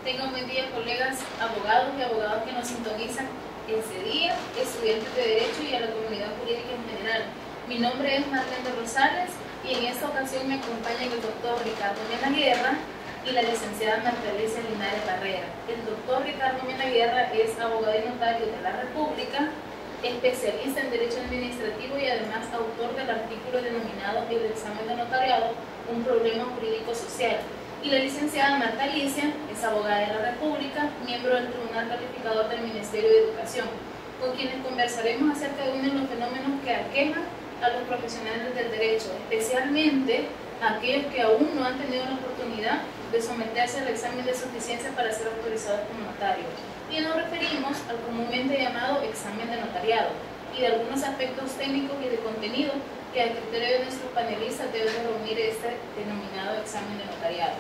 Tengan buen día, colegas abogados y abogadas que nos sintonizan ese día, estudiantes de Derecho y a la comunidad jurídica en general. Mi nombre es Marlene Rosales y en esta ocasión me acompañan el doctor Ricardo Mena Guerra y la licenciada Marta Alicia Linares Barrera. El doctor Ricardo Mena Guerra es abogado y notario de la República, especialista en Derecho Administrativo y además autor del artículo denominado El examen de notariado, un problema jurídico social. Y la licenciada Marta Alicia es abogada de la República, miembro del Tribunal Calificador del Ministerio de Educación, con quienes conversaremos acerca de uno de los fenómenos que aquejan a los profesionales del derecho, especialmente a aquellos que aún no han tenido la oportunidad de someterse al examen de suficiencia para ser autorizados como notarios. Y nos referimos al comúnmente llamado examen de notariado y de algunos aspectos técnicos y de contenido que a criterio de nuestros panelistas deben reunir este denominado examen de notariado.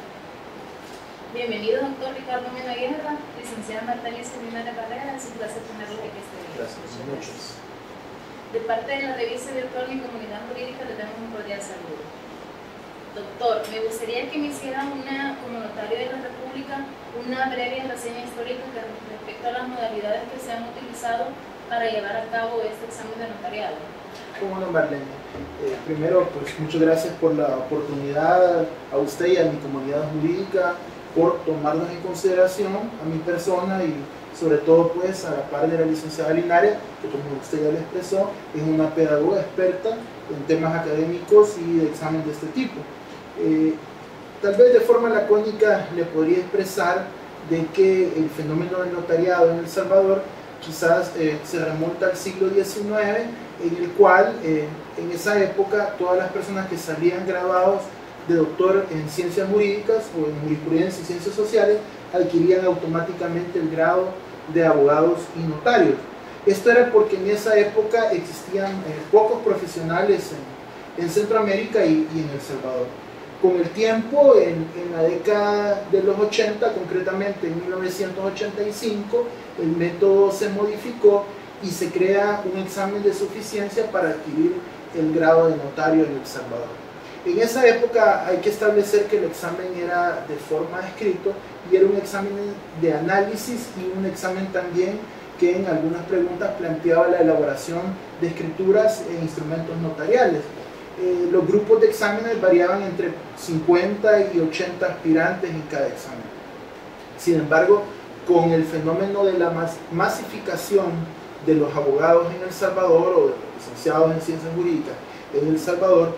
Bienvenido, doctor Ricardo Mena Guerra, licenciada Marta Alicia Linares Barrera, es un placer tenerlos aquí este día. Gracias, muchas. De parte de la revista virtual Mi Comunidad Jurídica le damos un cordial saludo. Doctor, me gustaría que me hiciera como notario de la República, una breve reseña histórica respecto a las modalidades que se han utilizado para llevar a cabo este examen de notariado. ¿Cómo no, Marlene? Primero, pues muchas gracias por la oportunidad a usted y a mi comunidad jurídica por tomarnos en consideración a mi persona y sobre todo pues a la par de la licenciada Linares, que como usted ya le expresó, es una pedagoga experta en temas académicos y de examen de este tipo. Tal vez de forma lacónica le podría expresar de que el fenómeno del notariado en El Salvador quizás se remonta al siglo XIX, en el cual en esa época todas las personas que salían graduados de doctor en ciencias jurídicas o en jurisprudencia y ciencias sociales adquirían automáticamente el grado de abogados y notarios. Esto era porque en esa época existían pocos profesionales en Centroamérica y en El Salvador. Con el tiempo, en la década de los 80, concretamente en 1985, el método se modificó y se crea un examen de suficiencia para adquirir el grado de notario en El Salvador. En esa época hay que establecer que el examen era de forma escrito y era un examen de análisis y un examen también que en algunas preguntas planteaba la elaboración de escrituras e instrumentos notariales. Los grupos de exámenes variaban entre 50 y 80 aspirantes en cada examen. Sin embargo, con el fenómeno de la masificación de los abogados en El Salvador o de los licenciados en ciencias jurídicas en El Salvador,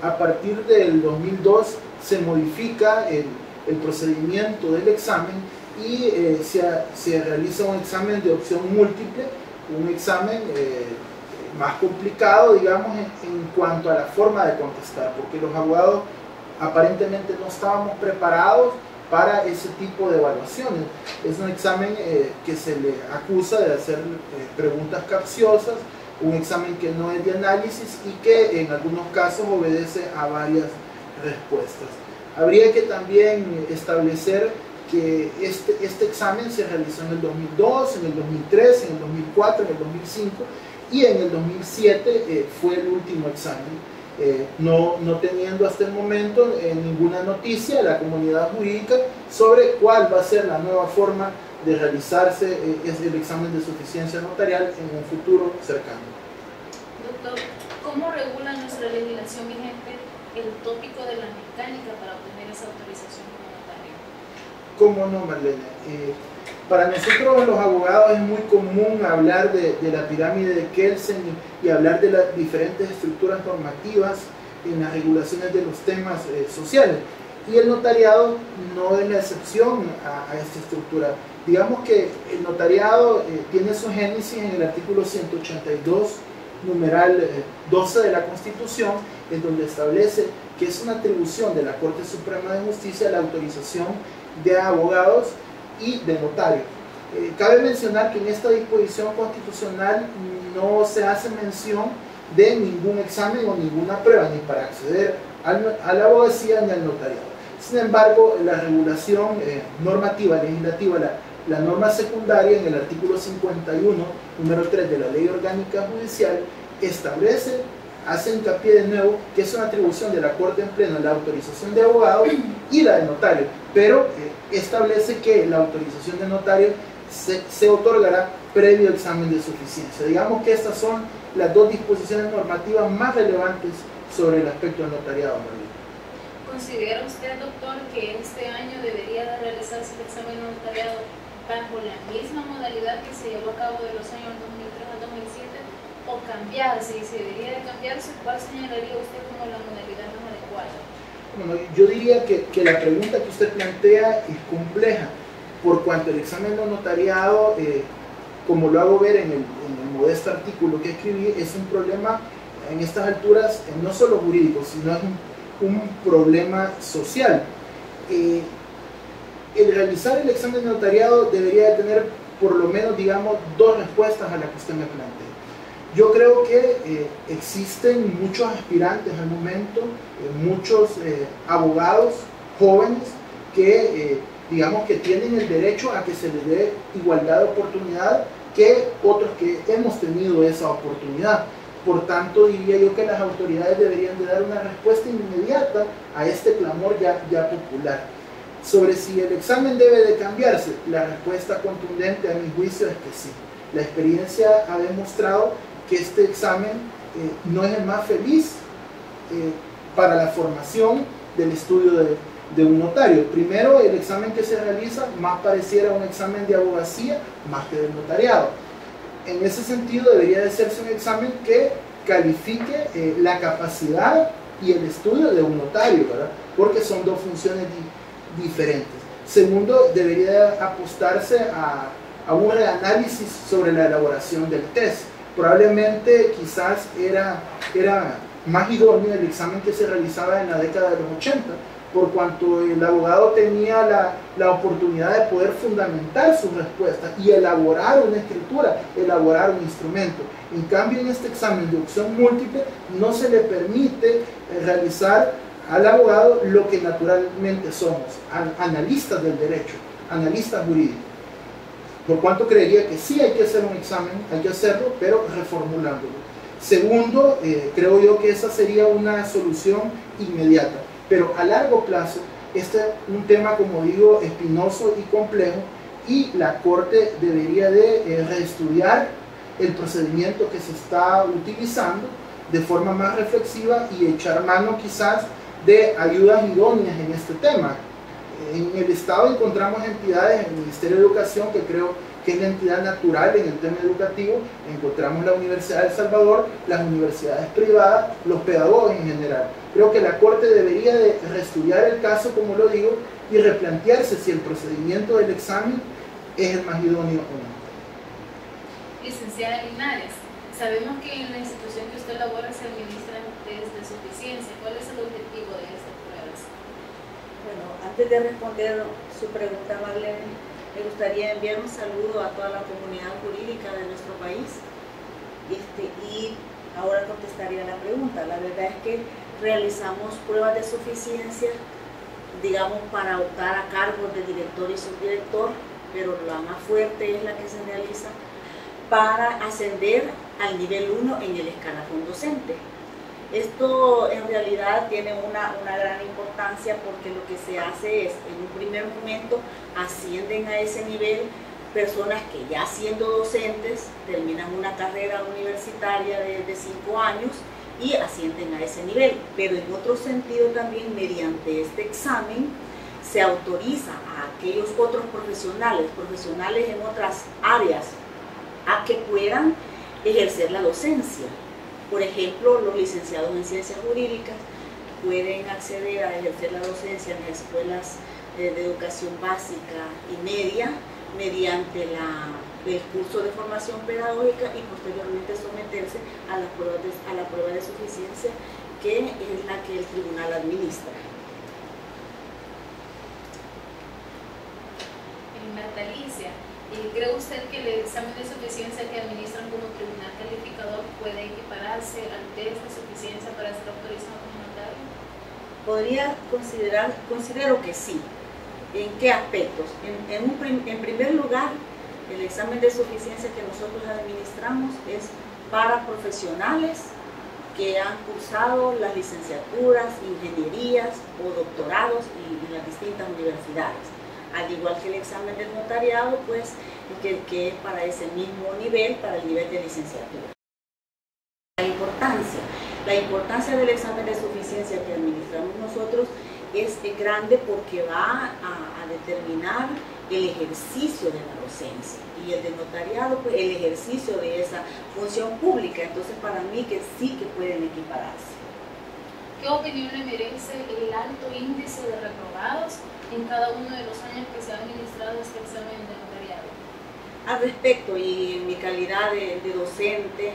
a partir del 2002 se modifica el procedimiento del examen y se realiza un examen de opción múltiple, un examen más complicado, digamos, en cuanto a la forma de contestar, porque los abogados aparentemente no estábamos preparados para ese tipo de evaluaciones. Es un examen que se le acusa de hacer preguntas capciosas, un examen que no es de análisis y que en algunos casos obedece a varias respuestas. Habría que también establecer que este examen se realizó en el 2002, en el 2003, en el 2004, en el 2005 y en el 2007 fue el último examen, no teniendo hasta el momento ninguna noticia de la comunidad jurídica sobre cuál va a ser la nueva forma de realizarse el examen de suficiencia notarial en un futuro cercano. Doctor, ¿cómo regula nuestra legislación vigente el tópico de la mecánica para obtener esa autorización como notario? ¿Cómo no, Marlene? Para nosotros los abogados es muy común hablar de la pirámide de Kelsen y hablar de las diferentes estructuras normativas en las regulaciones de los temas sociales. Y el notariado no es la excepción a esta estructura. Digamos que el notariado tiene su génesis en el artículo 182, numeral 12 de la Constitución, en donde establece que es una atribución de la Corte Suprema de Justicia la autorización de abogados y de notarios. Cabe mencionar que en esta disposición constitucional no se hace mención de ningún examen o ninguna prueba, ni para acceder a la abogacía ni al notariado. Sin embargo, la regulación normativa, legislativa, la norma secundaria en el artículo 51, número 3 de la Ley Orgánica Judicial, establece hace hincapié de nuevo que es una atribución de la Corte en Pleno la autorización de abogado y la de notario, pero establece que la autorización de notario se otorgará previo examen de suficiencia. Digamos que estas son las dos disposiciones normativas más relevantes sobre el aspecto del notariado. ¿Considera usted, doctor, que este año debería de realizarse el examen de notariado bajo la misma modalidad que se llevó a cabo de los años 2003 al 2007 o cambiarse? Y si debería de cambiarse, ¿cuál señalaría usted como la modalidad más adecuada? Bueno, yo diría que la pregunta que usted plantea es compleja, por cuanto el examen de notariado, como lo hago ver en el modesto artículo que escribí, es un problema en estas alturas no solo jurídico, sino es un problema social. El realizar el examen de notariado debería de tener por lo menos, digamos, dos respuestas a la que usted me plantea. Yo creo que existen muchos aspirantes al momento, muchos abogados jóvenes que, digamos, que tienen el derecho a que se les dé igualdad de oportunidad que otros que hemos tenido esa oportunidad. Por tanto, diría yo que las autoridades deberían de dar una respuesta inmediata a este clamor ya popular. Sobre si el examen debe de cambiarse, la respuesta contundente a mi juicio es que sí. La experiencia ha demostrado que este examen no es el más feliz para la formación del estudio de un notario. Primero, el examen que se realiza más pareciera un examen de abogacía más que del notariado. En ese sentido debería de hacerse un examen que califique la capacidad y el estudio de un notario, ¿verdad? Porque son dos funciones diferentes. Segundo, debería apostarse a un reanálisis sobre la elaboración del test. Probablemente quizás era más idóneo el examen que se realizaba en la década de los 80, por cuanto el abogado tenía la oportunidad de poder fundamentar sus respuestas y elaborar una escritura, elaborar un instrumento. En cambio, en este examen de opción múltiple no se le permite realizar al abogado lo que naturalmente somos, analistas del derecho, analistas jurídicos. Por cuanto creería que sí hay que hacer un examen, hay que hacerlo, pero reformulándolo. Segundo, creo yo que esa sería una solución inmediata. Pero a largo plazo, este es un tema, como digo, espinoso y complejo, y la Corte debería de reestudiar el procedimiento que se está utilizando de forma más reflexiva y echar mano quizás de ayudas idóneas en este tema. En el Estado encontramos entidades, el Ministerio de Educación, que creo que es la entidad natural en el tema educativo, encontramos la Universidad de El Salvador, las universidades privadas, los pedagogos en general. Creo que la Corte debería de reestudiar el caso, como lo digo, y replantearse si el procedimiento del examen es el más idóneo o no. Licenciada Linares, sabemos que en la institución que usted labora se administran test de suficiencia. ¿Cuál es el objetivo de estas pruebas? Bueno, antes de responder su pregunta, Marlene, me gustaría enviar un saludo a toda la comunidad jurídica de nuestro país y ahora contestaría la pregunta. La verdad es que realizamos pruebas de suficiencia, digamos, para optar a cargos de director y subdirector, pero la más fuerte es la que se realiza para ascender al nivel 1 en el escalafón docente. Esto en realidad tiene una gran importancia porque lo que se hace es, en un primer momento, ascienden a ese nivel personas que ya siendo docentes terminan una carrera universitaria de 5 años y ascienden a ese nivel. Pero en otro sentido también, mediante este examen, se autoriza a aquellos otros profesionales en otras áreas, a que puedan ejercer la docencia. Por ejemplo, los licenciados en ciencias jurídicas pueden acceder a ejercer la docencia en las escuelas de educación básica y media mediante el curso de formación pedagógica y posteriormente someterse a la prueba de suficiencia, que es la que el tribunal administra. Marta Alicia, ¿cree usted que el examen de suficiencia que administran como tribunal calificador puede equipararse al test de suficiencia para ser autorizado como notario? Considero que sí. ¿En qué aspectos? En primer lugar, el examen de suficiencia que nosotros administramos es para profesionales que han cursado las licenciaturas, ingenierías o doctorados en las distintas universidades. Al igual que el examen del notariado, pues, que es para ese mismo nivel, para el nivel de licenciatura. La importancia del examen de suficiencia que administramos nosotros es grande porque va a determinar el ejercicio de la docencia, y el de notariado, pues, el ejercicio de esa función pública. Entonces, para mí que sí que pueden equipararse. ¿Qué opinión le merece el alto índice de reprobados en cada uno de los años que se ha administrado este examen de notariado? Al respecto, y en mi calidad de docente,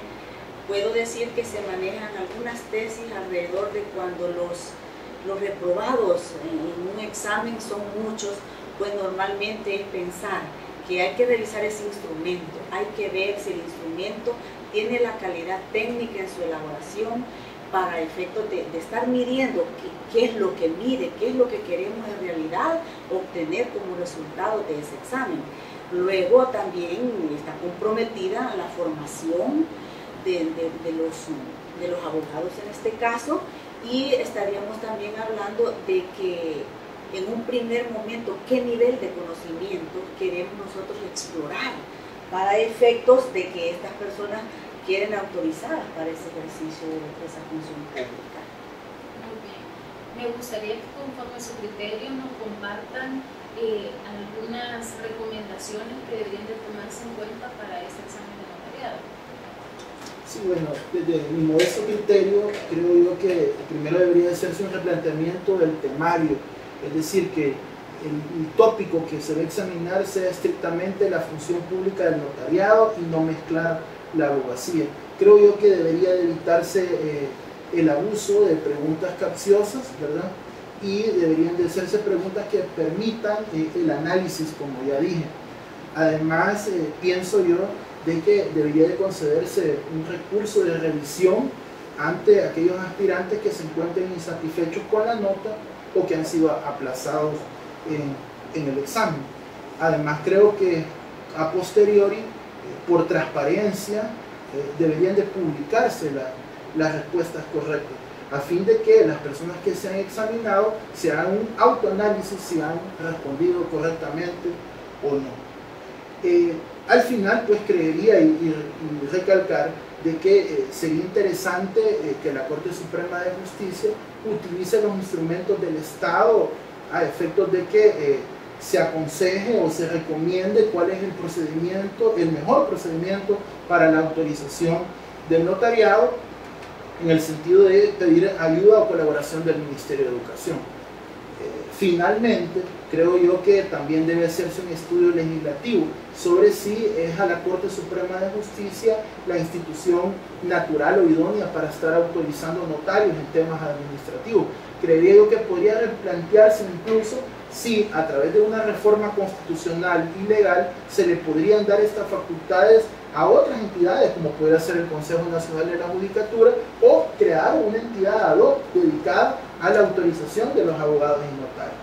puedo decir que se manejan algunas tesis alrededor de cuando los reprobados en un examen son muchos, pues normalmente es pensar que hay que revisar ese instrumento, hay que ver si el instrumento tiene la calidad técnica en su elaboración para efectos de estar midiendo qué es lo que mide, qué es lo que queremos en realidad obtener como resultado de ese examen. Luego también está comprometida la formación de los abogados en este caso, y estaríamos también hablando de que en un primer momento qué nivel de conocimiento queremos nosotros explorar para efectos de que estas personas quieren autorizar para ese ejercicio de esa función pública. Muy bien. Me gustaría que conforme a su criterio nos compartan algunas recomendaciones que deberían de tomarse en cuenta para este examen de notariado. Sí, bueno, desde mi modesto criterio, creo yo que primero debería hacerse un replanteamiento del temario, es decir, que el tópico que se va a examinar sea estrictamente la función pública del notariado y no mezclar la abogacía. Creo yo que debería de evitarse el abuso de preguntas capciosas, ¿verdad? Y deberían de hacerse preguntas que permitan el análisis, como ya dije. Además, pienso yo de que debería de concederse un recurso de revisión ante aquellos aspirantes que se encuentren insatisfechos con la nota o que han sido aplazados en el examen. Además, creo que a posteriori, por transparencia, deberían de publicarse las respuestas correctas, a fin de que las personas que se han examinado se hagan un autoanálisis si han respondido correctamente o no. Al final, pues creería y recalcar de que sería interesante que la Corte Suprema de Justicia utilice los instrumentos del Estado a efectos de que se aconseje o se recomiende cuál es el procedimiento, el mejor procedimiento para la autorización del notariado, en el sentido de pedir ayuda o colaboración del Ministerio de Educación. Finalmente, creo yo que también debe hacerse un estudio legislativo sobre si es a la Corte Suprema de Justicia la institución natural o idónea para estar autorizando notarios en temas administrativos. Creería yo que podría replantearse incluso si a través de una reforma constitucional y legal se le podrían dar estas facultades a otras entidades, como pudiera ser el Consejo Nacional de la Judicatura, o crear una entidad ad hoc dedicada a la autorización de los abogados y notarios.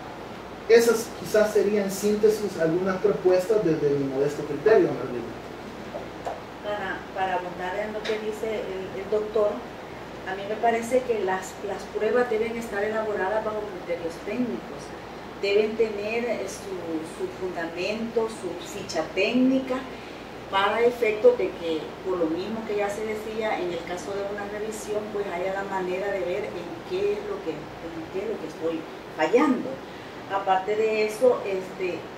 Esas quizás serían en síntesis algunas propuestas desde mi modesto criterio, Marlene. Para abundar en lo que dice el doctor, a mí me parece que las pruebas deben estar elaboradas bajo criterios técnicos, deben tener su fundamento, su ficha técnica, para efectos de que, por lo mismo que ya se decía, en el caso de una revisión, pues haya la manera de ver en qué es lo que estoy fallando. Aparte de eso,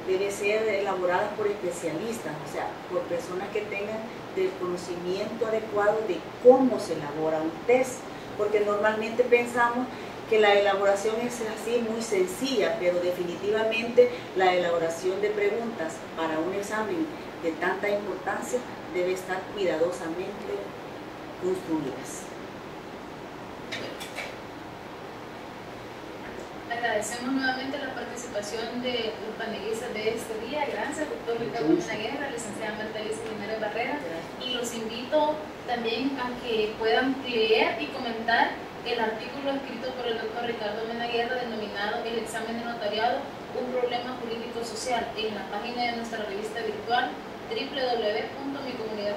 debe ser elaborada por especialistas, o sea, por personas que tengan el conocimiento adecuado de cómo se elabora un test, porque normalmente pensamos que la elaboración es así muy sencilla, pero definitivamente la elaboración de preguntas para un examen de tanta importancia debe estar cuidadosamente construidas. Agradecemos nuevamente la participación de los panelistas de este día. Gracias, doctor Ricardo Menaguerra, licenciada Marta Alicia Jiménez Barrera, y los invito también a que puedan leer y comentar el artículo escrito por el doctor Ricardo Menaguerra denominado El examen de notariado, un problema jurídico social, en la página de nuestra revista virtual www.micomunidad